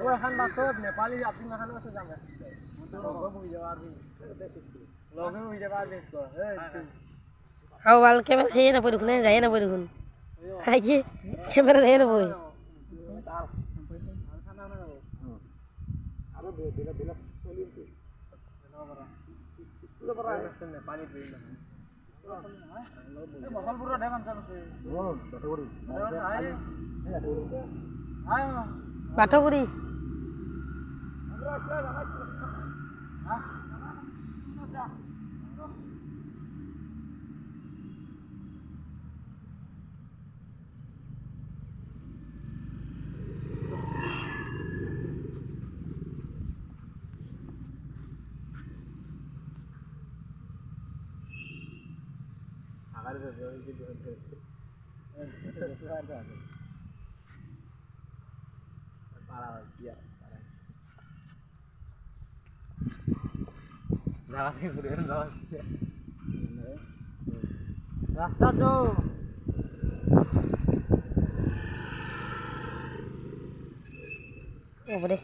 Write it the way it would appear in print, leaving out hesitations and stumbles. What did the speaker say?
ওই খান বাসত নেপালি আপনি মাখান আছে জামে লগে বুঝে যাবে লগে বুঝে যাবে হাও বাল ক্যামেরা হেই না পড়ি খুনে যায় না পড়ি খুন আই কি ক্যামেরা যায় না বই আরো বেলা বেলা চলিছে স্কুলে পড়া নেপালি পেই না মহলপুৰৰ দেৱান চালছে বাটগুৰি বাটগুৰি ৰাস্তা তো ওপৰে